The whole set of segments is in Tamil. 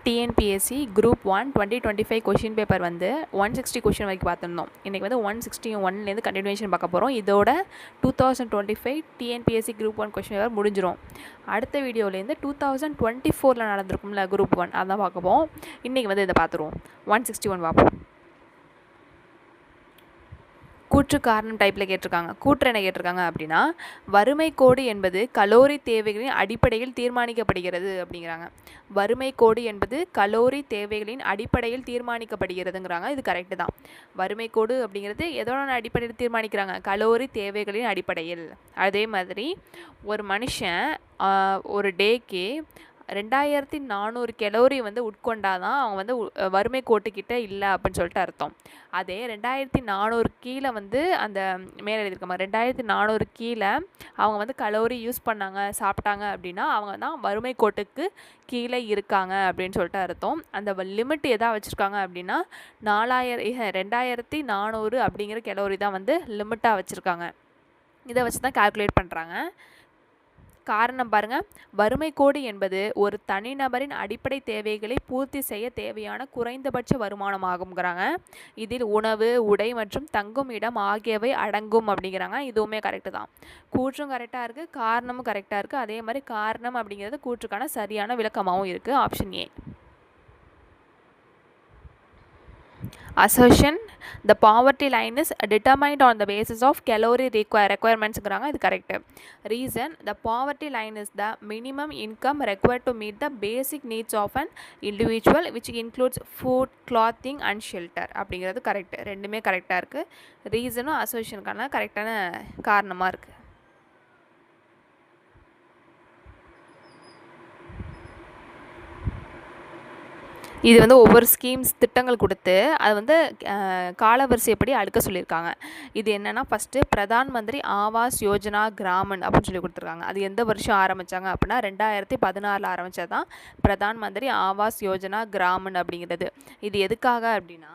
டிஎன்பிஎஸ்சி குரூப் 1 2025 கொஷின் பேப்பர் வந்து 160 கொஷின் வரைக்கும் பார்த்துருந்தோம். இன்றைக்கி வந்து 161லேருந்து கண்டினியூஷன் பார்க்க போகிறோம். இதோட 2025 டிஎன்பிஎஸ்சி குரூப் 1 கொஷின் பேப்பர் முடிஞ்சிடும். அடுத்த வீடியோலேருந்து 2024 நடந்திருக்கும்ல குரூப் 1 அதான் பார்க்க போகிறோம். இன்றைக்கி வந்து இதை பார்த்துருவோம். 161 பார்ப்போம். கூற்று காரணம் டைப்பில் கேட்டிருக்காங்க. கூற்று என்ன கேட்டிருக்காங்க அப்படின்னா, வறுமை கோடு என்பது கலோரி தேவைகளின் அடிப்படையில் தீர்மானிக்கப்படுகிறது அப்படிங்கிறாங்க. வறுமை கோடு என்பது கலோரி தேவைகளின் அடிப்படையில் தீர்மானிக்கப்படுகிறதுங்கிறாங்க. இது கரெக்டு தான். வறுமை கோடு அப்படிங்கிறது எதோட அடிப்படையில் தீர்மானிக்கிறாங்க? கலோரி தேவைகளின் அடிப்படையில். அதே மாதிரி ஒரு மனுஷன் ஒரு டேக்கு 2400 கலோரி வந்து உட்கொண்டாதான் அவங்க வந்து வறுமை கோட்டுக்கிட்ட இல்லை அப்படின்னு சொல்லிட்டு அர்த்தம். அதே 2400 கீழே வந்து அந்த மேலே எழுதியிருக்கமா 2400 கீழே அவங்க வந்து கலோரி யூஸ் பண்ணாங்க சாப்பிட்டாங்க அப்படின்னா அவங்க தான் வறுமை கோட்டுக்கு கீழே இருக்காங்க அப்படின்னு சொல்லிட்டு அர்த்தம். அந்த லிமிட் எதா வச்சுருக்காங்க அப்படின்னா 2400 அப்படிங்கிற கலோரி தான் வந்து லிமிட்டாக வச்சுருக்காங்க. இதை வச்சு தான் கால்குலேட் பண்ணுறாங்க. காரணம் பாருங்கள், வறுமை கோடு என்பது ஒரு தனிநபரின் அடிப்படை தேவைகளை பூர்த்தி செய்ய தேவையான குறைந்தபட்ச வருமானமாகுங்கிறாங்க. இதில் உணவு, உடை மற்றும் தங்கும் இடம் ஆகியவை அடங்கும் அப்படிங்கிறாங்க. இதுவுமே கரெக்டு தான். கூற்றும் கரெக்டாக இருக்குது, காரணமும் கரெக்டாக இருக்குது. அதே மாதிரி காரணம் அப்படிங்கிறது கூற்றுக்கான சரியான விளக்கமாகவும் இருக்குது. Option A. Assertion: the poverty line is determined on the basis of calorie requirements. இது correct. Reason: the poverty line is the minimum income required to meet the basic needs of an individual which includes food, clothing and shelter. அப்படிங்கிறது கரெக்ட். ரெண்டுமே கரெக்டாக இருக்குது. ரீசனும் அசர்ஷனுக்கான கரெக்டான காரணமாக இருக்குது. இது வந்து ஒவ்வொரு ஸ்கீம்ஸ் திட்டங்கள் கொடுத்து அது வந்து காலவரிசைப்படி அடுக்க சொல்லியிருக்காங்க. இது என்னென்னா, ஃபஸ்ட்டு பிரதான் மந்திரி ஆவாஸ் யோஜனா கிராமன் அப்படின்னு சொல்லி கொடுத்துருக்காங்க. அது எந்த வருஷம் ஆரம்பித்தாங்க அப்படின்னா 2016 ஆரம்பித்தது தான் பிரதான் மந்திரி ஆவாஸ் யோஜனா கிராமன் அப்படிங்கிறது. இது எதுக்காக அப்படின்னா,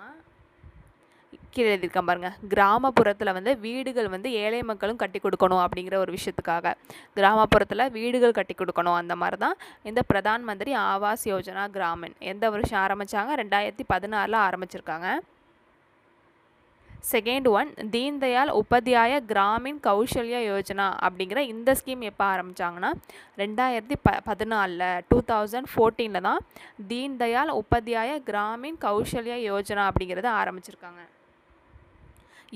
கீழே எழுதியிருக்கேன் பாருங்கள், கிராமப்புறத்தில் வந்து வீடுகள் வந்து ஏழை மக்களும் கட்டி கொடுக்கணும் அப்படிங்கிற ஒரு விஷயத்துக்காக கிராமப்புறத்தில் வீடுகள் கட்டி கொடுக்கணும். அந்த மாதிரி தான் இந்த பிரதான் மந்திரி ஆவாஸ் யோஜனா கிராமன் எந்த வருஷம் ஆரம்பித்தாங்க? 2016 ஆரம்பிச்சிருக்காங்க. செகண்ட் ஒன், தீன் தயாள் உபாத்யாய கிராமின் கௌசல்யா யோஜனா அப்படிங்கிற இந்த ஸ்கீம் எப்போ ஆரம்பித்தாங்கன்னா 2014 2014 தான் தீன் தயாள் உபாத்யாய கிராமின் கௌசல்யா யோஜனா அப்படிங்கிறத ஆரம்பிச்சிருக்காங்க.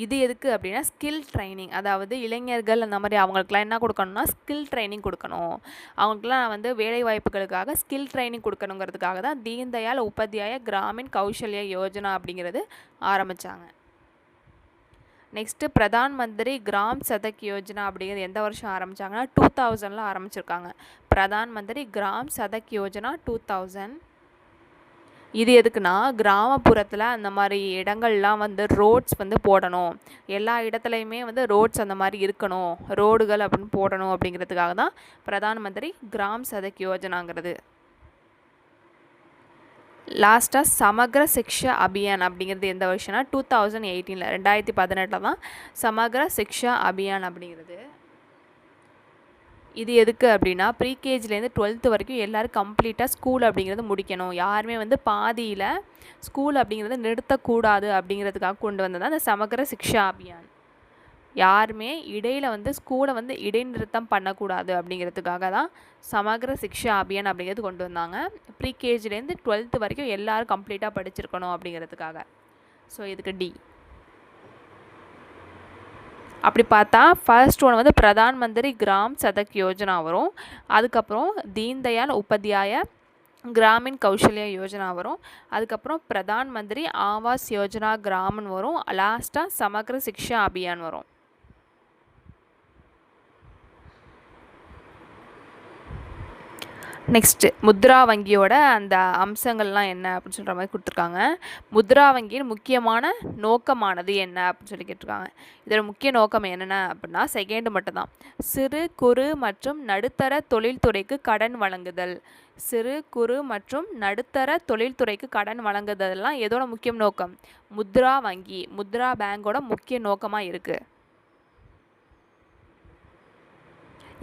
இது எதுக்கு அப்படின்னா, ஸ்கில் ட்ரைனிங், அதாவது இளைஞர்கள் அந்த மாதிரி அவங்களுக்குலாம் என்ன கொடுக்கணும்னா ஸ்கில் ட்ரைனிங் கொடுக்கணும். அவங்களுக்குலாம் வந்து வேலை வாய்ப்புகளுக்காக ஸ்கில் ட்ரைனிங் கொடுக்கணுங்கிறதுக்காக தான் தீன் தயாள் உபாத்யாய கிராமின் கௌசல்யா யோஜனா அப்படிங்கிறது ஆரம்பித்தாங்க. நெக்ஸ்ட்டு பிரதான் மந்திரி கிராம் சதக் யோஜனா அப்படிங்கிறது எந்த வருஷம் ஆரம்பித்தாங்கன்னா 2000 ஆரம்பிச்சிருக்காங்க. பிரதான் மந்திரி கிராம் சதக் யோஜனா 2000. இது எதுக்குன்னா, கிராமப்புறத்தில் அந்த மாதிரி இடங்கள்லாம் வந்து ரோட்ஸ் வந்து போடணும், எல்லா இடத்துலையுமே வந்து ரோட்ஸ் அந்த மாதிரி இருக்கணும், ரோடுகள் அப்படின்னு போடணும் அப்படிங்கிறதுக்காக தான் பிரதான் மந்திரி கிராம் சதக் யோஜனாங்கிறது. லாஸ்ட்டாக சமக்ர சிக்ஷா அபியான் அப்படிங்கிறது எந்த வருஷம்னா 2018 2018 தான் சமக்ர சிக்ஷா அபியான் அப்படிங்கிறது. இது எதுக்கு அப்படின்னா, ப்ரீகேஜிலேருந்து 12th வரைக்கும் எல்லோரும் கம்ப்ளீட்டாக ஸ்கூல் அப்படிங்கிறது முடிக்கணும், யாருமே வந்து பாதியில் ஸ்கூல் அப்படிங்கிறத நிறுத்தக்கூடாது அப்படிங்கிறதுக்காக கொண்டு வந்தது தான் இந்த சமக்ர சிக்ஷா அபியான். யாருமே இடையில் வந்து ஸ்கூலை வந்து இடைநிறுத்தம் பண்ணக்கூடாது அப்படிங்கிறதுக்காக தான் சமக்ர சிக்ஷா அபியான் அப்படிங்கிறது கொண்டு வந்தாங்க. ப்ரீகேஜிலேருந்து 12th வரைக்கும் எல்லோரும் கம்ப்ளீட்டாக படிச்சிருக்கணும் அப்படிங்கிறதுக்காக. ஸோ இதுக்கு டி. அப்படி பார்த்தா ஃபர்ஸ்ட் ஒன் வந்து பிரதான் மந்திரி கிராம் சதக் யோஜனா வரும், அதுக்கப்புறம் தீன் தயாள் உபாத்யாய கிராமின் கௌசல்யா யோஜனா வரும், அதுக்கப்புறம் பிரதான் மந்திரி ஆவாஸ் யோஜனா கிராமன் வரும், லாஸ்ட்டாக சமக்ர சிக்ஷா அபியான் வரும். நெக்ஸ்ட்டு முத்ரா வங்கியோட அந்த அம்சங்கள்லாம் என்ன அப்படின்னு சொல்கிற மாதிரி கொடுத்துருக்காங்க. முத்ரா வங்கியின் முக்கியமான நோக்கமானது என்ன அப்படின்னு சொல்லி கேட்டிருக்காங்க. இதோட முக்கிய நோக்கம் என்னென்ன அப்படின்னா, செகண்ட் மட்டும்தான், சிறு குறு மற்றும் நடுத்தர தொழில்துறைக்கு கடன் வழங்குதல். சிறு குறு மற்றும் நடுத்தர தொழில்துறைக்கு கடன் வழங்குதல்லாம் எதோட முக்கிய நோக்கம்? முத்ரா வங்கி, முத்ரா பேங்கோட முக்கிய நோக்கமாக இருக்குது.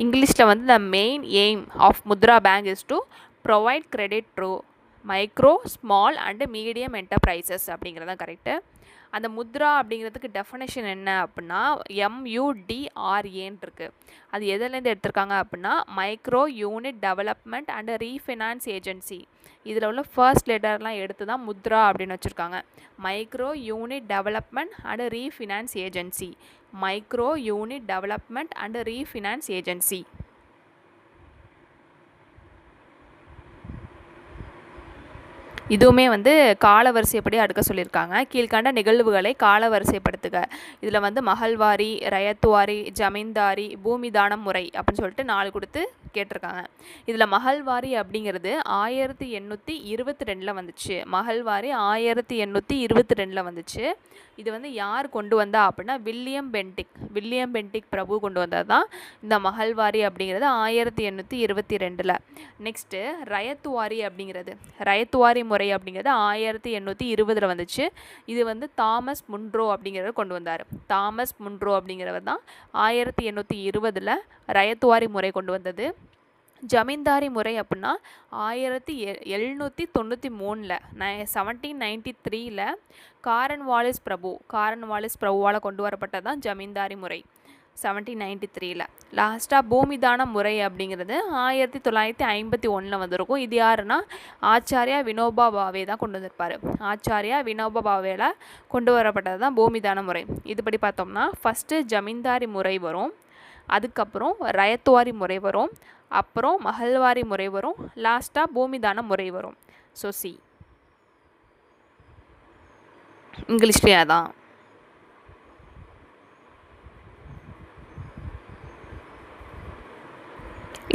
இங்கிலீஷில் வந்து the main aim of Mudra Bank is to provide credit through micro small and medium enterprises அப்படிங்கிறது தான் கரெக்டு. அந்த முத்ரா அப்படிங்கிறதுக்கு டெஃபனேஷன் என்ன அப்படின்னா MUDRAன்னு இருக்குது. அது எதுலேருந்து எடுத்திருக்காங்க அப்படின்னா micro unit development and refinance agency. இதில் உள்ள ஃபர்ஸ்ட் லெட்டர்லாம் எடுத்து தான் முத்ரா அப்படின்னு வச்சுருக்காங்க. Micro unit development and refinance agency. Micro unit development and refinance agency. இதுவுமே வந்து காலவரிசைப்படி அடுக்க சொல்லியிருக்காங்க. கீழ்கண்ட நிகழ்வுகளை காலவரிசைப்படுத்துக. இதில் வந்து மகள்வாரி, ரயத்வாரி, ஜமீன்தாரி, பூமிதானம் முறை அப்படின்னு சொல்லிட்டு 4 கொடுத்து கேட்டிருக்காங்க. இதில் மகள்வாரி அப்படிங்கிறது 1822 வந்துச்சு. மகள்வாரி 1822 வந்துச்சு. இது வந்து யார் கொண்டு வந்தா அப்படின்னா வில்லியம் பென்டிக் பிரபு கொண்டு வந்தது தான் இந்த மகள்வாரி அப்படிங்கிறது 1822. நெக்ஸ்ட்டு ரயத்வாரி முறை அப்படிங்கிறது 1820 வந்துச்சு. இது வந்து தாமஸ் முன்ரோ அப்படிங்கிறவர் கொண்டு வந்தார். தாமஸ் முன்ரோ அப்படிங்கிறவர் தான் 1820 ரயத்வாரி முறை கொண்டு வந்தது. ஜமீன்தாரி முறை அப்படின்னா 1793 1793 காரன்வாலிஸ் பிரபுவால் கொண்டு வரப்பட்டது தான் ஜமீன்தாரி முறை 1793. லாஸ்ட்டாக பூமிதான முறை அப்படிங்கிறது 1951 வந்திருக்கும். இது யாருன்னா ஆச்சாரியா வினோபா பாவே தான் கொண்டு வந்திருப்பார். ஆச்சாரியா வினோபா பாவேல கொண்டு வரப்பட்டது தான் பூமிதான முறை. இதுபடி பார்த்தோம்னா ஃபஸ்ட்டு ஜமீன்தாரி முறை வரும், அதுக்கப்புறம் ரயத்வாரி முறை வரும், அப்புறம் மகள்வாரி முறை வரும், லாஸ்ட்டாக பூமிதான முறை வரும். ஸோ சி இங்கிலீஷ்லேயே தான்.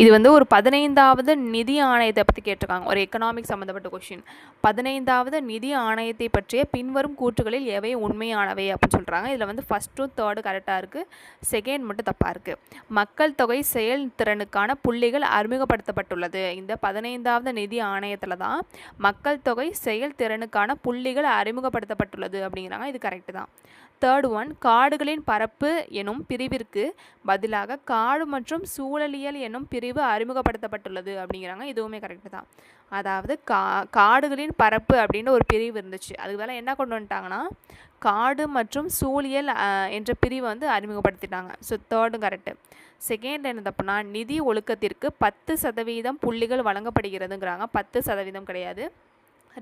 இது வந்து ஒரு 15வது நிதி ஆணையத்தை பற்றி கேட்டிருக்காங்க. ஒரு எக்கனாமிக் சம்மந்தப்பட்ட கொஷின். 15வது நிதி ஆணையத்தை பற்றிய பின்வரும் கூற்றுகளில் எவை உண்மையானவை அப்படின்னு சொல்கிறாங்க. இதில் வந்து ஃபஸ்ட்டும் தேர்டு கரெக்டாக இருக்குது, செகண்ட் மட்டும் தப்பாக இருக்குது. மக்கள் தொகை செயல்திறனுக்கான புள்ளிகள் அறிமுகப்படுத்தப்பட்டுள்ளது. இந்த 15வது நிதி ஆணையத்தில் தான் மக்கள் தொகை செயல்திறனுக்கான புள்ளிகள் அறிமுகப்படுத்தப்பட்டுள்ளது அப்படிங்கிறாங்க. இது கரெக்டு தான். தேர்ட் ஒன், காடுகளின் பரப்பு எனும் பிரிவிற்கு பதிலாக காடு மற்றும் சூழலியல் என்னும் பிரிவு அறிமுகப்படுத்தப்பட்டுள்ளது அப்படிங்கிறாங்க. இதுவுமே கரெக்டு தான். அதாவது காடுகளின் பரப்பு அப்படின்னு ஒரு பிரிவு இருந்துச்சு, அதுக்கு மேலே என்ன கொண்டு வந்துட்டாங்கன்னா காடு மற்றும் சூழியல் என்ற பிரிவை வந்து அறிமுகப்படுத்திட்டாங்க. ஸோ தேர்டும் கரெக்டு. செகண்ட் என்ன தப்புனா நிதி ஒழுக்கத்திற்கு 10% புள்ளிகள் வழங்கப்படுகிறதுங்கிறாங்க. 10% கிடையாது,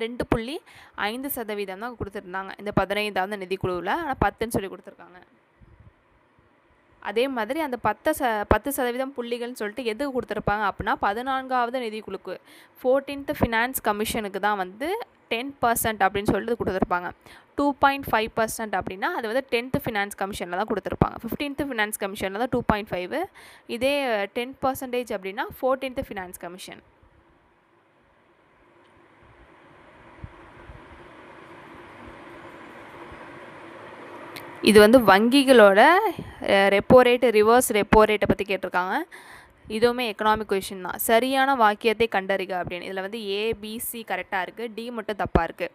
2.5% தான் கொடுத்துருந்தாங்க இந்த 15வது நிதிக்குழுவில். ஆனால் 10ன்னு சொல்லி கொடுத்துருக்காங்க. அதே மாதிரி அந்த 10% புள்ளிகள்னு சொல்லிட்டு எதுக்கு கொடுத்துருப்பாங்க அப்படின்னா 14வது நிதிக்குழுக்கு 14th ஃபினான்ஸ் கமிஷனுக்கு தான் வந்து 10% அப்படின்னு சொல்லிட்டு கொடுத்துருப்பாங்க. 2.5% அப்படின்னா அது வந்து 10th ஃபினான்ஸ் கமிஷனில் தான் கொடுத்துருப்பாங்க. 15th ஃபினான்ஸ் கமிஷனில் தான் 2.5. இதே 10% அப்படின்னா 14th ஃபினான்ஸ் கமிஷன். இது வந்து வங்கிகளோட ரெப்போ ரேட், ரிவர்ஸ் ரெப்போ ரேட்டை பற்றி கேட்டிருக்காங்க. இதுவுமே எக்கனாமிக் கொஷின் தான். சரியான வாக்கியத்தை கண்டறிக அப்படின்னு. இதில் வந்து ஏபிசி கரெக்டாக இருக்குது, டி மட்டும் தப்பாக இருக்குது.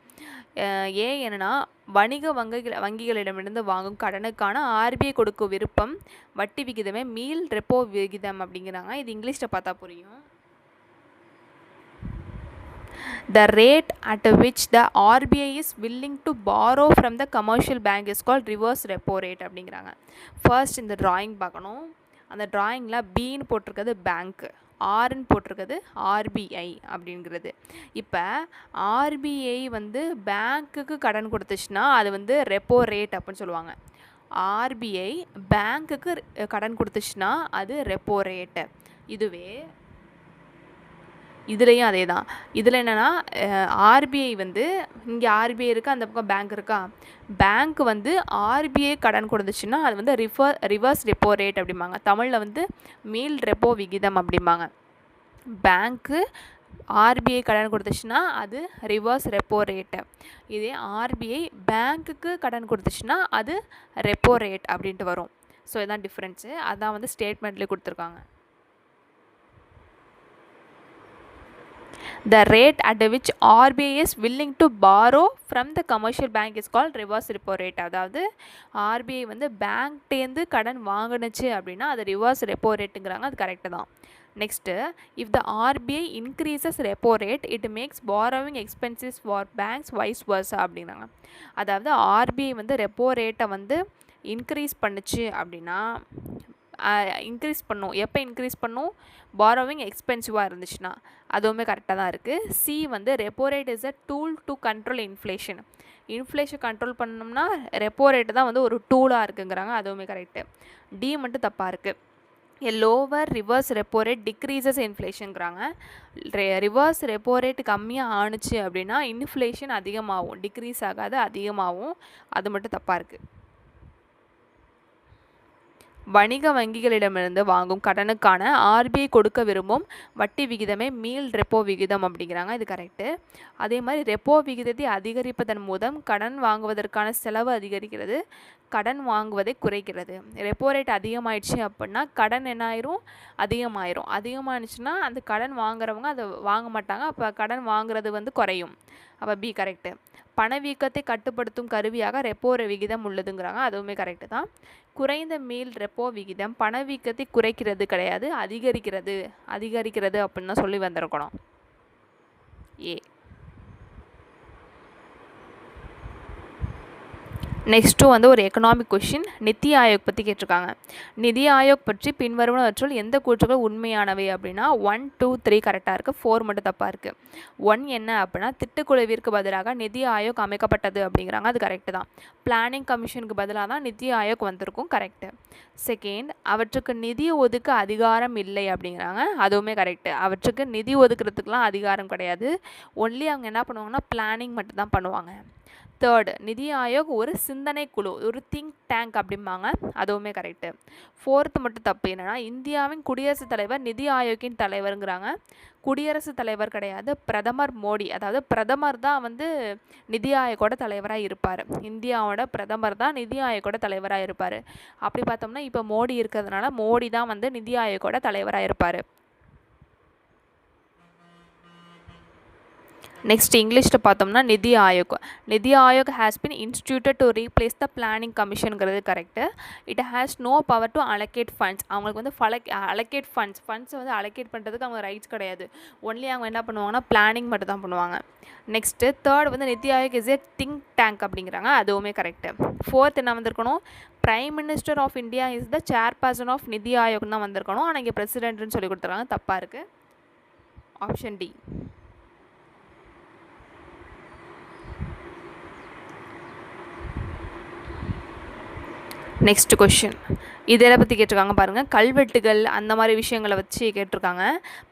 ஏ என்னன்னா வணிக வங்கிகளிடமிருந்து வாங்கும் கடனுக்கான ஆர்பிஐ கொடுக்கும் விருப்பம் வட்டி விகிதமே மீள் ரெப்போ விகிதம் அப்படிங்கிறாங்க. இது இங்கிலீஷில் பார்த்தா புரியும். The rate at which the RBI is willing to borrow from the commercial bank is called reverse repo rate அப்படிங்கிறாங்க. ஃபர்ஸ்ட் இந்த ட்ராயிங் பார்க்கணும். அந்த ட்ராயிங்கில் பின்னு போட்டிருக்கிறது பேங்க்கு, ஆர்ன்னு போட்டிருக்கிறது ஆர்பிஐ அப்படிங்கிறது. இப்போ ஆர்பிஐ வந்து பேங்க்குக்கு கடன் கொடுத்துச்சுன்னா அது வந்து ரெப்போ ரேட் அப்படின்னு சொல்லுவாங்க. ஆர்பிஐ பேங்க்குக்கு கடன் கொடுத்துச்சுன்னா அது ரெப்போ ரேட்டு. இதுலேயும் அதே தான். இதில் என்னென்னா ஆர்பிஐ வந்து இங்கே ஆர்பிஐ இருக்குது, அந்த பக்கம் பேங்க் இருக்கா. பேங்க் வந்து ஆர்பிஐ கடன் கொடுத்துச்சுன்னா அது வந்து ரிவர்ஸ் ரெப்போ ரேட் அப்படிம்பாங்க. தமிழில் வந்து மீள் ரெப்போ விகிதம் அப்படிம்பாங்க. பேங்க்கு ஆர்பிஐ கடன் கொடுத்துச்சுன்னா அது ரிவர்ஸ் ரெப்போ ரேட்டு. இதே ஆர்பிஐ பேங்க்குக்கு கடன் கொடுத்துச்சுன்னா அது ரெப்போ ரேட் அப்படின்ட்டு வரும். ஸோ இதுதான் டிஃப்ரென்ஸு. அதான் வந்து ஸ்டேட்மெண்ட்லேயே கொடுத்துருக்காங்க. The rate at which RBI is willing to borrow from the commercial bank is called reverse repo rate. அதாவது RBI வந்து பேங்க்டேருந்து கடன் வாங்கினுச்சு அப்படின்னா அது ரிவர்ஸ் ரெப்போ ரேட்டுங்கிறாங்க. அது கரெக்டு தான். Next, if the RBI increases repo rate it makes borrowing expenses for banks vice versa அப்படிங்கிறாங்க. அதாவது RBI வந்து ரெப்போ ரேட்டை வந்து இன்க்ரீஸ் பண்ணுச்சு அப்படின்னா இன்க்ரீஸ் பண்ணும். எப்போ இன்க்ரீஸ் பண்ணும்? பாரோவிங் எக்ஸ்பென்சிவாக இருந்துச்சுன்னா. அதுவுமே கரெக்டாக தான் இருக்குது. சி வந்து repo rate is a tool to control inflation. Inflation control பண்ணோம்னா ரெப்போ ரேட்டு தான் வந்து ஒரு டூலாக இருக்குங்கிறாங்க. அதுவுமே கரெக்டு. டி மட்டும் தப்பாக இருக்குது. A lower reverse repo rate decreases இன்ஃப்ளேஷனுங்கிறாங்க. ரிவர்ஸ் ரெப்போ ரேட் கம்மியாக ஆணுச்சு அப்படின்னா இன்ஃப்ளேஷன் அதிகமாகும். டிக்ரீஸ் ஆகாது, அதிகமாகும். அது மட்டும் தப்பாக இருக்குது. வணிக வங்கிகளிடமிருந்து வாங்கும் கடனுக்கான RBI கொடுக்க விரும்பும் வட்டி விகிதமே மீள் ரெப்போ விகிதம் அப்படிங்கிறாங்க. இது கரெக்டு. அதே மாதிரி ரெப்போ விகிதத்தை அதிகரிப்பதன் மூலம் கடன் வாங்குவதற்கான செலவு அதிகரிக்கிறது, கடன் வாங்குவதை குறைக்கிறது. ரெப்போ ரேட் அதிகமாயிடுச்சு அப்படின்னா கடன் என்ன ஆயிரும்? அதிகமாகிடுச்சுன்னா அந்த கடன் வாங்குறவங்க அதை வாங்க மாட்டாங்க. அப்போ கடன் வாங்குறது வந்து குறையும். அப்போ பி கரெக்டு. பணவீக்கத்தை கட்டுப்படுத்தும் கருவியாக ரெப்போ விகிதம் உள்ளதுங்கிறாங்க. அதுவுமே கரெக்டு தான். குறைந்த மீள் ரெப்போ விகிதம் பணவீக்கத்தை குறைக்கிறது கிடையாது, அதிகரிக்கிறது அப்படின்னு தான் சொல்லி வந்திருக்கணும். ஏ. நெக்ஸ்ட்டு வந்து ஒரு எக்கனாமிக் கொஷின். நித்தி ஆயோக் பற்றி கேட்டிருக்காங்க. நிதி ஆயோக் பற்றி பின்வருவனவற்றுள் எந்த கூற்றுகள் உண்மையானவை அப்படின்னா 1, 2, 3 கரெக்டாக இருக்குது. 4 மட்டும் தப்பாக இருக்குது. 1 என்ன அப்படின்னா திட்டக்குழுவிற்கு பதிலாக நிதி ஆயோக் அமைக்கப்பட்டது அப்படிங்கிறாங்க. அது கரெக்டு தான். பிளானிங் கமிஷனுக்கு பதிலாக தான் நிதி ஆயோக் வந்திருக்கும். கரெக்டு. செகண்ட், அவற்றுக்கு நிதி ஒதுக்க அதிகாரம் இல்லை அப்படிங்கிறாங்க. அதுவுமே கரெக்டு. அவற்றுக்கு நிதி ஒதுக்கிறதுக்கெலாம் அதிகாரம் கிடையாது. ஒன்லி அவங்க என்ன பண்ணுவாங்கன்னா பிளானிங் மட்டும் தான் பண்ணுவாங்க. தேர்டு, நிதி ஆயோக் ஒரு சிந்தனை குழு, ஒரு திங்க் டேங்க் அப்படிம்பாங்க. அதுவுமே கரெக்டு. ஃபோர்த்து மட்டும் தப்பு. என்னென்னா இந்தியாவின் குடியரசுத் தலைவர் நிதி ஆயோக்கின் தலைவருங்கிறாங்க. குடியரசுத் தலைவர் கிடையாது, பிரதமர் மோடி. அதாவது பிரதமர் தான் வந்து நிதி ஆயோக்கோட தலைவராக இருப்பார். இந்தியாவோட பிரதமர் தான் நிதி ஆயோக்கோட தலைவராக இருப்பார். அப்படி பார்த்தோம்னா இப்போ மோடி இருக்கிறதுனால மோடி தான் வந்து நிதி ஆயோக்கோட தலைவராக இருப்பார். நெக்ஸ்ட் இங்கிலீஷில் பார்த்தோம்னா NITI Aayog has been instituted to replace the planning கமிஷனுங்கிறது correct. It has no power to allocate funds. அவங்களுக்கு வந்து அலோகேட் ஃபண்ட்ஸை வந்து அலோகேட் பண்ணுறதுக்கு அவங்க ரைட்ஸ் கிடையாது. ஒன்லி அவங்க என்ன பண்ணுவாங்கன்னா பிளானிங் மட்டும் தான் பண்ணுவாங்க. நெக்ஸ்ட்டு தேர்ட் வந்து NITI Aayog is a think tank அப்படிங்கிறாங்க. அதுவுமே கரெக்டு. ஃபோர்த் என்ன வந்திருக்கணும்? Prime minister of India is the chairperson of NITI ஆயோக்னு தான் வந்திருக்கணும். ஆனால் இங்கே பிரசிடென்ட்னு சொல்லி கொடுத்துருக்காங்க. தப்பாக இருக்குது. Option D. Next question. இதில் பற்றி கேட்டிருக்காங்க பாருங்கள். கல்வெட்டுகள் அந்த மாதிரி விஷயங்களை வச்சு கேட்டிருக்காங்க.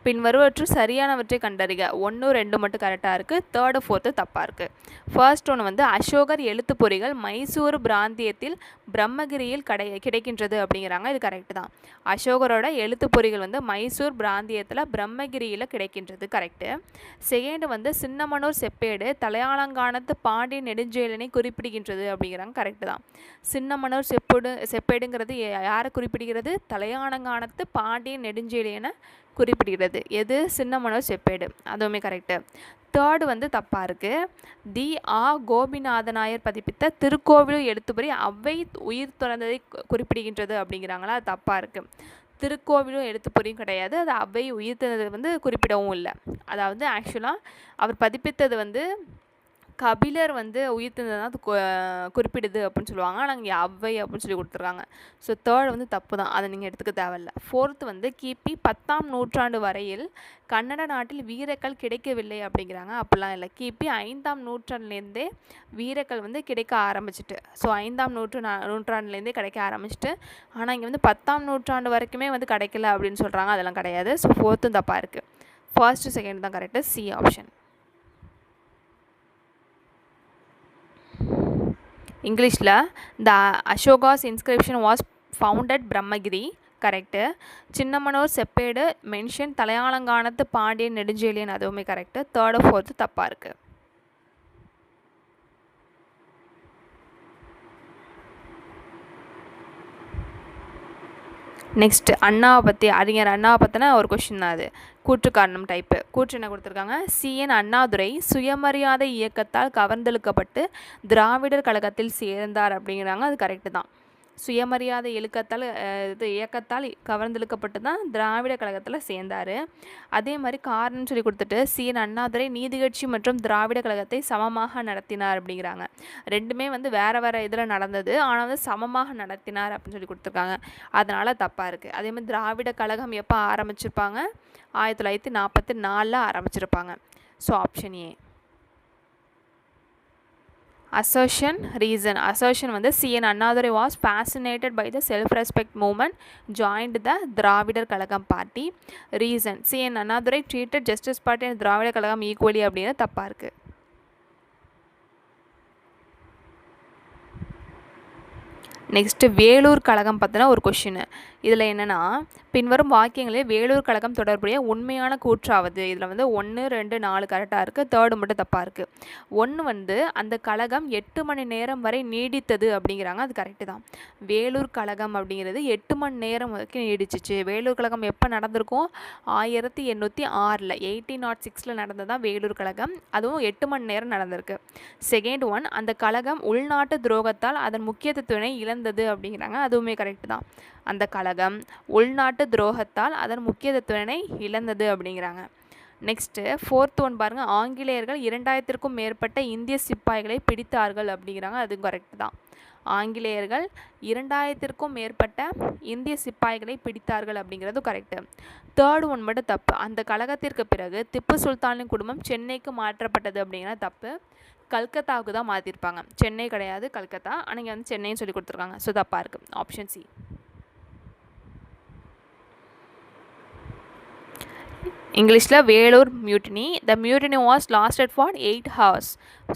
பின்வருவற்று சரியானவற்றை கண்டறிக. 1, 2 மட்டும் கரெக்டாக இருக்குது. தேர்டு, ஃபோர்த்து தப்பாக இருக்குது. ஃபர்ஸ்ட் ஒன்று வந்து அசோகர் எழுத்து பொறிகள் மைசூர் பிராந்தியத்தில் பிரம்மகிரியில் கிடைக்கின்றது அப்படிங்கிறாங்க. இது கரெக்டு தான். அசோகரோட எழுத்து பொறிகள் வந்து மைசூர் பிராந்தியத்தில் பிரம்மகிரியில் கிடைக்கின்றது. கரெக்டு. செகண்ட் வந்து சின்னமனூர் செப்பேடு தலையாலங்கானத்து பாண்டிய நெடுஞ்செழியனை குறிப்பிடுகின்றது அப்படிங்கிறாங்க. கரெக்டு தான். சின்னமனூர் செப்பேடுங்கிறது யாரை குறிப்பிடுகிறது? தலையாலங்கானத்து பாண்டிய நெடுஞ்செழியனை குறிப்பிடுகிறது. எது? சின்னமனூர் செப்பேடு. அதுவுமே கரெக்டு. தேர்டு வந்து தப்பாக இருக்குது. தி ஆ கோபிநாதநாயர் பதிப்பித்த திருக்கோவிலூர் எழுத்துப்படி அவ்வை உயிர் துறந்ததை குறிப்பிடுகின்றது அப்படிங்கிறாங்களா? அது தப்பாக இருக்குது. திருக்கோவிலும் எழுத்துப்பொறியும் கிடையாது. அது அவ்வை உயிர் துறந்தது வந்து குறிப்பிடவும் இல்லை. அதாவது ஆக்சுவலாக அவர் பதிப்பித்தது வந்து கபிலர் வந்து உயிர் தந்ததான் அது குறிப்பிடுது அப்படின்னு சொல்லுவாங்க. ஆனால் இங்கே அவ்வை அப்படின்னு சொல்லி கொடுத்துருக்காங்க. ஸோ தேர்ட் வந்து தப்பு தான். அதை நீங்கள் எடுத்துக்க தேவையில்ல. ஃபோர்த்து வந்து கிபி 10ஆம் நூற்றாண்டு வரையில் கன்னட நாட்டில் வீரக்கல் கிடைக்கவில்லை அப்படிங்கிறாங்க. அப்படிலாம் இல்லை. கிபி 5ஆம் நூற்றாண்டுலேருந்தே வீரக்கல் வந்து கிடைக்க ஆரம்பிச்சிட்டு. ஸோ 5ஆம் நூற்றாண்டுலேருந்தே கிடைக்க ஆரம்பிச்சிட்டு. ஆனால் இங்கே வந்து 10ஆம் நூற்றாண்டு வரைக்குமே வந்து கிடைக்கல அப்படின்னு சொல்கிறாங்க. அதெல்லாம் கிடையாது. ஸோ ஃபோர்த்தும் தப்பாக இருக்குது. ஃபர்ஸ்ட்டு செகண்ட் தான் கரெக்டு. C option. இங்கிலீஷில் the Ashoka's inscription was found at Brahmagiri. Correct. Chinnamanur செப்பேடு மென்ஷன் தலையாலங்கானத்து பாண்டியன் நெடுஞ்செழியன். அதுவுமே கரெக்டு. தேர்டு, ஃபோர்த்து தப்பாக இருக்குது. நெக்ஸ்ட்டு அண்ணாவை பற்றி, அறிஞர் அண்ணாவை பற்றின ஒரு கொஷின் தான் அது. கூற்று காரணம் டைப்பு. கூற்று என்ன கொடுத்துருக்காங்க? சிஎன் அண்ணாதுரை சுயமரியாதை இயக்கத்தால் கவர்ந்தெழுக்கப்பட்டு திராவிடர் கழகத்தில் சேர்ந்தார் அப்படிங்கிறாங்க. அது கரெக்டு தான். சுயமரியாதை இயக்கத்தால் கவர்ந்தெழுக்கப்பட்டு தான் திராவிட கழகத்தில் சேர்ந்தார். அதே மாதிரி காரணம்னு சொல்லி கொடுத்துட்டு சிஎன் அண்ணாதுரை நீதி கட்சி மற்றும் திராவிட கழகத்தை சமமாக நடத்தினார் அப்படிங்கிறாங்க. ரெண்டுமே வந்து வேறு வேறு இதில் நடந்தது, ஆனால் வந்து சமமாக நடத்தினார் அப்படின்னு சொல்லி கொடுத்துருக்காங்க. அதனால் தப்பாக இருக்குது. அதே மாதிரி திராவிட கழகம் எப்போ ஆரம்பிச்சிருப்பாங்க? 1944 ஆரம்பிச்சிருப்பாங்க. So option A. Assertion, reason. Assertion வந்து CN Annadurai was fascinated by the self-respect movement, joined the Dravidar Kazhagam party. Reason, CN Annadurai treated Justice Party and Dravidar Kazhagam equally அப்படின்னு தப்பாக இருக்குது. நெக்ஸ்ட்டு வேலூர் கழகம் பற்றின ஒரு கொஷின். இதில் என்னென்னா, பின்வரும் வாக்கியங்களில் வேலூர் கழகம் தொடர்புடைய உண்மையான கூற்றாவது. இதில் வந்து 1, 2, 4 கரெக்டாக இருக்குது, 3 மட்டும் தப்பாக இருக்குது. 1 வந்து அந்த கழகம் 8 மணி நேரம் வரை நீடித்தது அப்படிங்கிறாங்க. அது கரெக்டு தான். வேலூர் கழகம் அப்படிங்கிறது 8 மணி நேரம் வரைக்கும் நீடிச்சிச்சு. வேலூர் கழகம் எப்போ நடந்திருக்கும்? 1806 1806 நடந்ததான் வேலூர் கழகம். அதுவும் 8 மணி நேரம் நடந்திருக்கு. செகண்ட் ஒன், அந்த கழகம் உள்நாட்டு துரோகத்தால் அதன் முக்கியத்துவத்தினை இழந்தது அப்படிங்கிறாங்க. அதுவுமே கரெக்டு தான். அந்த கழகம் உள்நாட்டு துரோகத்தால் அதன் முக்கியத்துவத்தினை இழந்தது அப்படிங்கிறாங்க. நெக்ஸ்ட்டு ஃபோர்த் ஒன் பாருங்கள். ஆங்கிலேயர்கள் 2000க்கும் மேற்பட்ட இந்திய சிப்பாய்களை பிடித்தார்கள் அப்படிங்கிறாங்க. அது கரெக்டு தான். ஆங்கிலேயர்கள் 2000க்கும் மேற்பட்ட இந்திய சிப்பாய்களை பிடித்தார்கள் அப்படிங்கிறது கரெக்டு. தேர்ட் ஒன் மட்டும் தப்பு. அந்த கழகத்திற்கு பிறகு திப்பு சுல்தானின் குடும்பம் சென்னைக்கு மாற்றப்பட்டது அப்படிங்கிறது தப்பு. கல்கத்தாவுக்கு தான் மாற்றிருப்பாங்க, சென்னை கிடையாது, கல்கத்தா. ஆனால் இங்கே வந்து சென்னைன்னு சொல்லி கொடுத்துருக்காங்க. ஸோ தப்பாக இருக்குது. Option C. இங்கிலீஷில் Vellore mutiny. The mutiny was lasted for 8 hours.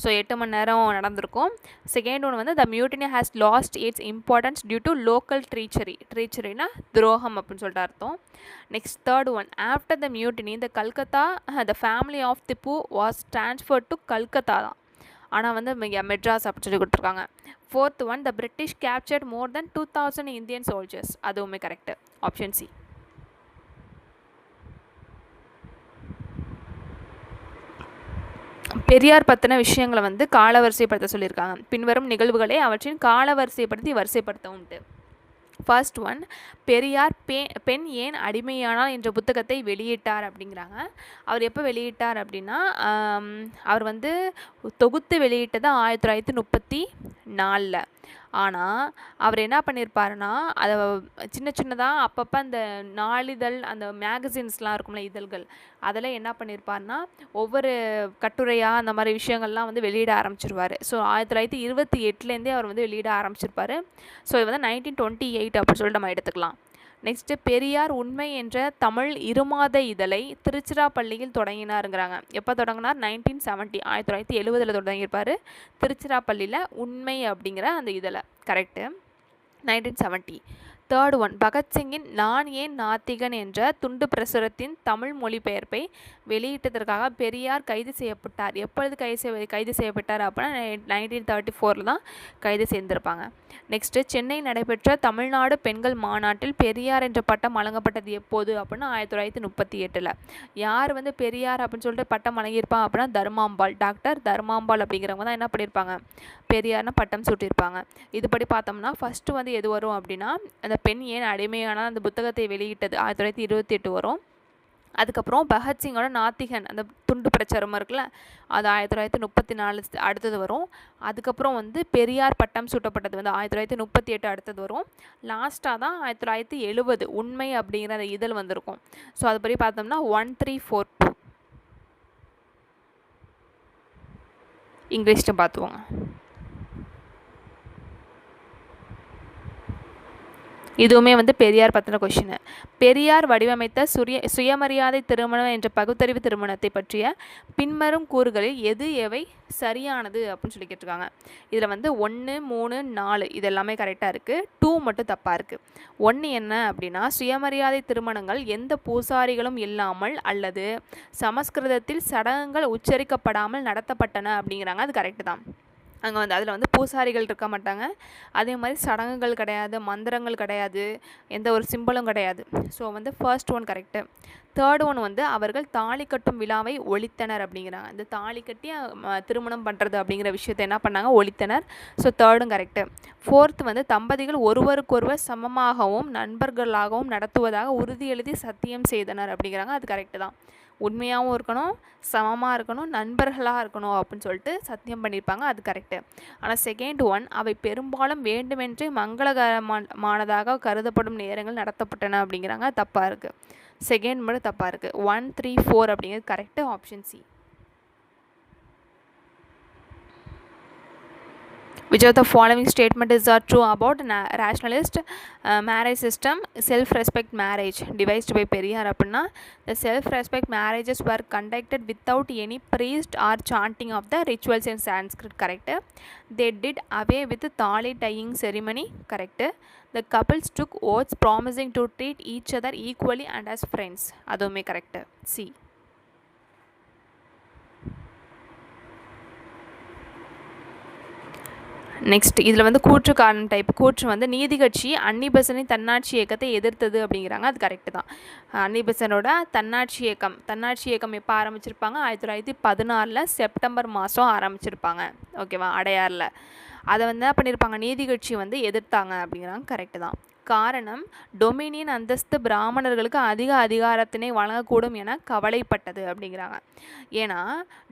So 8 மணி நேரம் நடந்திருக்கும். செகண்ட் ஒன் வந்து the mutiny has lost its importance due to local treachery. ட்ரீச்சரினா துரோகம் அப்படின்னு சொல்லிட்டு அர்த்தம். Next third one, after the mutiny the Calcutta the family of Tipu was transferred to Calcutta தான், ஆனால் வந்து மெட்ராஸ் அப்படின்னு சொல்லி கொடுத்துருக்காங்க. Fourth one, the British captured more than 2000 Indian soldiers. அதுவுமே கரெக்டு. Option C. பெரியார் பற்றின விஷயங்களை வந்து காலவரிசைப்படுத்த சொல்லியிருக்காங்க. பின்வரும் நிகழ்வுகளை அவற்றின் காலவரிசைப்படுத்தி வரிசைப்படுத்தவும்ட்டு. ஃபர்ஸ்ட் ஒன், பெரியார் பெண் ஏன் அடிமையானால் என்ற புத்தகத்தை வெளியிட்டார் அப்படிங்கிறாங்க. அவர் எப்போ வெளியிட்டார் அப்படின்னா, அவர் வந்து தொகுத்து வெளியிட்டது 1934. ஆனால் அவர் என்ன பண்ணியிருப்பாருன்னா, அதை சின்ன சின்னதாக அப்பப்போ அந்த நாளிதழ், அந்த மேகசின்ஸ்லாம் இருக்கும்ல, இதழ்கள், அதெல்லாம் என்ன பண்ணியிருப்பாருன்னா ஒவ்வொரு கட்டுரையாக அந்த மாதிரி விஷயங்கள்லாம் வந்து வெளியிட ஆரம்பிச்சிருவார். ஸோ 1928 அவர் வந்து வெளியிட ஆரம்பிச்சிருப்பார். ஸோ இது வந்து 1928 அப்படின்னு சொல்லிட்டு நம்ம எடுத்துக்கலாம். நெக்ஸ்ட்டு, பெரியார் உண்மை என்ற தமிழ் இருமாத இதழை திருச்சிராப்பள்ளியில் தொடங்கினாருங்கிறாங்க. எப்போ தொடங்கினார்? 1970 1970 தொடங்கியிருப்பார் திருச்சிராப்பள்ளியில் உண்மை அப்படிங்கிற அந்த இதழை. கரெக்டு, 1970. தேர்ட் ஒன், பகத்சிங்கின் நான் ஏன் நாத்திகன் என்ற துண்டு பிரசுரத்தின் தமிழ் மொழிபெயர்ப்பை வெளியிட்டதற்காக பெரியார் கைது செய்யப்பட்டார். எப்பொழுது கைது செய்யப்பட்டார் அப்படின்னா 1934 தான் கைது செய்திருப்பாங்க. நெக்ஸ்ட்டு, சென்னை நடைபெற்ற தமிழ்நாடு பெண்கள் மாநாட்டில் பெரியார் என்ற பட்டம் வழங்கப்பட்டது எப்போது அப்படின்னா 1938. யார் வந்து பெரியார் அப்படின்னு சொல்லிட்டு பட்டம் வழங்கியிருப்பாங்க அப்படின்னா தர்மாம்பாள், டாக்டர் தர்மாம்பாள் அப்படிங்கிறவங்க தான் என்ன பண்ணியிருப்பாங்க, பெரியார்னு பட்டம் சூட்டியிருப்பாங்க. இதுபடி பார்த்தோம்னா ஃபஸ்ட்டு வந்து எது வரும் அப்படின்னா, அந்த பெண் ஏன் அடிமையானால் அந்த புத்தகத்தை வெளியிட்டது 1928 வரும். அதுக்கப்புறம் பகத்சிங்கோட நாத்திகன் அந்த துண்டு பிரச்சாரம் இருக்குல்ல, அது 1934 அடுத்தது வரும். அதுக்கப்புறம் வந்து பெரியார் பட்டம் சூட்டப்பட்டது வந்து 1938 அடுத்தது வரும். லாஸ்ட்டாக தான் 1970 உண்மை அப்படிங்கிற அந்த இதழ் வந்திருக்கும். ஸோ அதுபடி பார்த்தோம்னா 1342. இங்கிலீஷ்ட்டு பார்த்துவோங்க. இதுவுமே வந்து பெரியார் பற்றின கொஷின். பெரியார் வடிவமைத்த சுயமரியாதை திருமணம் என்ற பகுத்தறிவு திருமணத்தை பற்றிய பின்வரும் கூறுகளில் எவை சரியானது அப்படின்னு சொல்லி கேட்டிருக்காங்க. இதில் வந்து 1, 3, 4 இது எல்லாமே கரெக்டாக இருக்குது. 2 மட்டும் தப்பாக இருக்குது. 1 என்ன அப்படின்னா, சுயமரியாதை திருமணங்கள் எந்த பூசாரிகளும் இல்லாமல் அல்லது சமஸ்கிருதத்தில் சடங்குகள் உச்சரிக்கப்படாமல் நடத்தப்பட்டன அப்படிங்கிறாங்க. அது கரெக்டு தான். அங்கே வந்து அதில் வந்து பூசாரிகள் இருக்க மாட்டாங்க, அதே மாதிரி சடங்குகள் கிடையாது, மந்திரங்கள் கிடையாது, எந்த ஒரு சிம்பலும் கிடையாது. ஸோ வந்து first one correct. Third one வந்து அவர்கள் தாலி கட்டும் விழாவை ஒழித்தனர் அப்படிங்கிறாங்க. இந்த தாலி கட்டி திருமணம் பண்ணுறது அப்படிங்கிற விஷயத்தை என்ன பண்ணாங்க, ஒழித்தனர். ஸோ தேர்டும் கரெக்டு. ஃபோர்த் வந்து தம்பதிகள் ஒருவருக்கொருவர் சமமாகவும் நண்பர்களாகவும் நடத்துவதாக உறுதி எழுதி சத்தியம் செய்தனர் அப்படிங்கிறாங்க. அது கரெக்டு தான். உண்மையாகவும் இருக்கணும், சமமாக இருக்கணும், நண்பர்களாக இருக்கணும் அப்படின்னு சொல்லிட்டு சத்தியம் பண்ணியிருப்பாங்க. அது கரெக்டு. ஆனால் செகண்ட் ஒன், அவை பெரும்பாலும் வேண்டுமென்றே மங்களகரமானதாக கருதப்படும் நேரங்கள் நடத்தப்பட்டன அப்படிங்கிறாங்க. தப்பாக இருக்குது. செகண்ட் மட்டும் தப்பாக இருக்குது. 1, 3, 4 அப்படிங்கிறது correct. Option C. Which of the following statement is true about rationalist marriage system? Self-respect marriage devised by Periyar அப்படின்னா, the self-respect marriages were conducted without any priest or chanting of the rituals in Sanskrit. Correct. They did away with the thali tying ceremony. Correct. The couples took oaths promising to treat each other equally and as friends. அதுவுமே correct. C. நெக்ஸ்ட் இதில் வந்து கூற்று காரணம் டைப். கூற்று வந்து நீதி கட்சி அன்னிபெசன்ட் தன்னாட்சி இயக்கத்தை எதிர்த்தது அப்படிங்கிறாங்க. அது கரெக்டு தான். அன்னிபெசன்டோட தன்னாட்சி இயக்கம் எப்போ ஆரம்பிச்சிருப்பாங்க, 1914 செப்டம்பர் மாதம் ஆரம்பிச்சிருப்பாங்க. ஓகேவா, அடையாரில். அதை வந்து என்ன பண்ணியிருப்பாங்க, நீதி கட்சி வந்து எதிர்த்தாங்க அப்படிங்கிறாங்க. கரெக்டு தான். காரணம், டொமினியன் அந்தஸ்து பிராமணர்களுக்கு அதிக அதிகாரத்தினை வழங்கக்கூடும் என கவலைப்பட்டது அப்படிங்கிறாங்க. ஏன்னா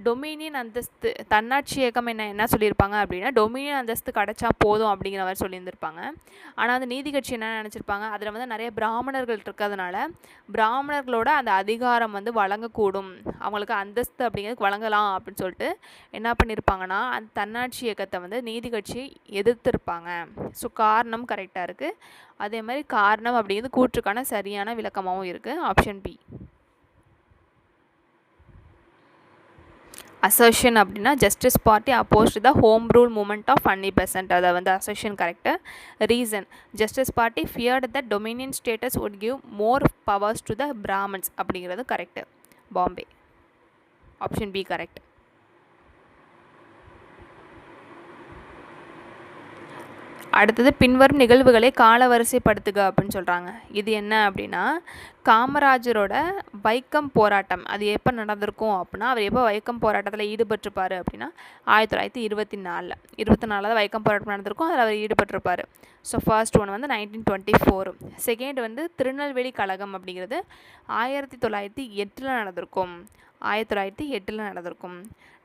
டொமினியன் அந்தஸ்து, தன்னாட்சி இயக்கம் என்ன சொல்லியிருப்பாங்க அப்படின்னா, டொமினியன் அந்தஸ்து கிடச்சா போதும் அப்படிங்கிற மாதிரி சொல்லியிருந்திருப்பாங்க. ஆனால் அந்த நீதி கட்சி என்ன நினச்சிருப்பாங்க, அதில் வந்து நிறைய பிராமணர்கள் இருக்கிறதுனால பிராமணர்களோட அந்த அதிகாரம் வந்து வழங்கக்கூடும், அவங்களுக்கு அந்தஸ்து அப்படிங்கிறது வழங்கலாம் அப்படின்னு சொல்லிட்டு என்ன பண்ணியிருப்பாங்கன்னா, அந்த தன்னாட்சி இயக்கத்தை வந்து நீதி கட்சி எதிர்த்திருப்பாங்க. ஸோ காரணம் கரெக்டாக இருக்குது. அதே மாதிரி காரணம் அப்படிங்கிறது கூற்றுக்கான சரியான விளக்கமாகவும் இருக்குது. Option B. அசர்ஷன் அப்படின்னா, justice party opposed the home rule movement of Annie Besant. அதை வந்து assertion correct. Reason, justice party feared the dominion status would give more powers to the Brahmans அப்படிங்கிறது correct. Bombay. Option B correct. அடுத்தது பின்வரும் நிகழ்வுகளை காலவரிசைப்படுத்துக அப்படின்னு சொல்கிறாங்க. இது என்ன அப்படின்னா, காமராஜரோட வைக்கம் போராட்டம் அது எப்போ நடந்திருக்கும் அப்படின்னா, அவர் எப்போ வைக்கம் போராட்டத்தில் ஈடுபட்டிருப்பார் அப்படின்னா 1924 தான் வைக்கம் போராட்டம் நடந்திருக்கும், அதில் அவர் ஈடுபட்டிருப்பார். ஸோ ஃபர்ஸ்ட் ஒன் வந்து 1924. செகண்ட் வந்து திருநெல்வேலி கழகம் அப்படிங்கிறது 1908 நடந்திருக்கும். 1908 நடந்திருக்கும்.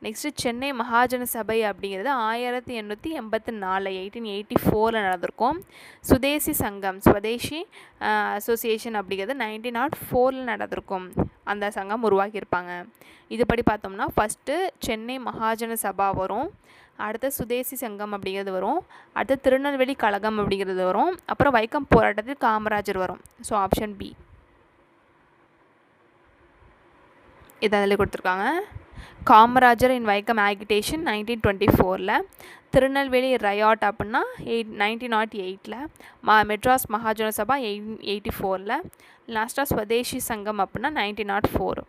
நெக்ஸ்ட்டு சென்னை மகாஜன சபை அப்படிங்கிறது 1884 1884 நடந்திருக்கும். சுதேசி சங்கம், ஸ்வதேசி அசோசியேஷன் அப்படிங்கிறது 1904 நடந்திருக்கும். அந்த சங்கம் உருவாக்கியிருப்பாங்க. இதுபடி பார்த்தோம்னா ஃபஸ்ட்டு சென்னை மகாஜன சபா வரும், அடுத்து சுதேசி சங்கம் அப்படிங்கிறது வரும், அடுத்து திருநெல்வேலி கழகம் அப்படிங்கிறது வரும், அப்புறம் வைக்கம் போராட்டத்தில் காமராஜர் வரும். So option B. இதை அதில் கொடுத்துருக்காங்க. Kamarajar in Vaikom agitation 1924, Tirunelveli riot அப்படின்னா 1908, மெட்ராஸ் மகாஜன சபா 1884, லாஸ்ட்டாக ஸ்வதேசி சங்கம் அப்படின்னா 1904.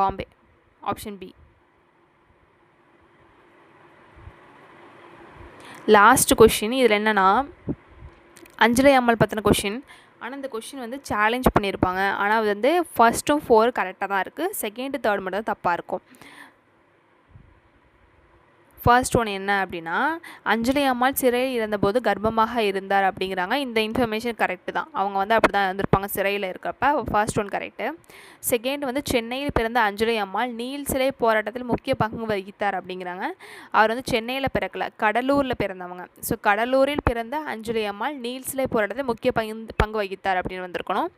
Bombay. Option B. Last question. இதில் என்னென்னா, அஞ்சலை அம்மாள் பற்றின கொஷின். ஆனால் இந்த கொஷின் வந்து சேலஞ்ச் பண்ணியிருப்பாங்க. ஆனால் அது வந்து ஃபஸ்ட்டும் 4 கரெக்டாக தான் இருக்குது, செகண்டு தேர்ட் மட்டும் தான் தப்பாக இருக்கும். ஃபர்ஸ்ட் ஒன் என்ன அப்படின்னா, அஞ்சலி அம்மாள் சிறையில் இருந்தபோது கர்ப்பமாக இருந்தார் அப்படிங்கிறாங்க. இந்த இன்ஃபர்மேஷன் கரெக்டு தான். அவங்க வந்து அப்படி தான் இருந்திருப்பாங்க சிறையில் இருக்கிறப்ப. First one correct. செகண்ட் வந்து சென்னையில் பிறந்த அஞ்சலி அம்மாள் நீல் சிலை போராட்டத்தில் முக்கிய பங்கு வகித்தார் அப்படிங்கிறாங்க. அவர் வந்து சென்னையில் பிறக்கல, கடலூரில் பிறந்தவங்க. ஸோ கடலூரில் பிறந்த அஞ்சலி அம்மாள் நீல் சிலை போராட்டத்தில் முக்கிய பங்கு வகித்தார் அப்படின்னு வந்திருக்கணும்.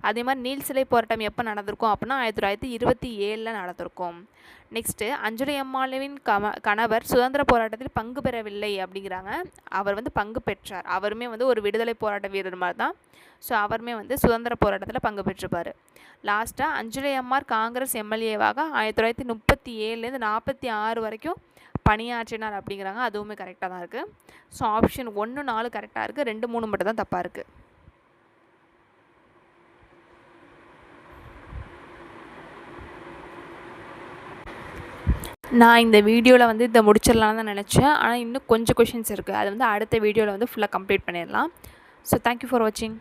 அதே மாதிரி நீல் சிலை போராட்டம் எப்போ நடந்திருக்கும் அப்படின்னா 1927 நடந்திருக்கும். நெக்ஸ்ட்டு அஞ்சலி அம்மாளின் கணவர் சுதந்திர போராட்டத்தில் பங்கு பெறவில்லை அப்படிங்கிறாங்க. அவர் வந்து பங்கு பெற்றார். அவருமே வந்து ஒரு விடுதலை போராட்ட வீரர் மாதிரி தான். ஸோ அவருமே வந்து சுதந்திர போராட்டத்தில் பங்கு பெற்றிருப்பார். லாஸ்ட்டாக அஞ்சலி அம்மாள் காங்கிரஸ் எம்எல்ஏவாக 1937 46 வரைக்கும் பணியாற்றினார் அப்படிங்கிறாங்க. அதுவுமே கரெக்டாக தான் இருக்குது. ஸோ ஆப்ஷன் 1, 4 கரெக்டாக இருக்குது, 2, 3 மட்டும் தான் தப்பாக இருக்குது. நான் இந்த வீடியோவில் வந்து இதை முடிச்சிடலான்னு தான் நினச்சேன். ஆனால் இன்னும் கொஞ்சம் கொஷின்ஸ் இருக்குது. அது வந்து அடுத்த வீடியோவில் வந்து ஃபுல்லாக கம்ப்ளீட் பண்ணிடலாம். ஸோ தேங்க்யூ ஃபார் வாட்சிங்.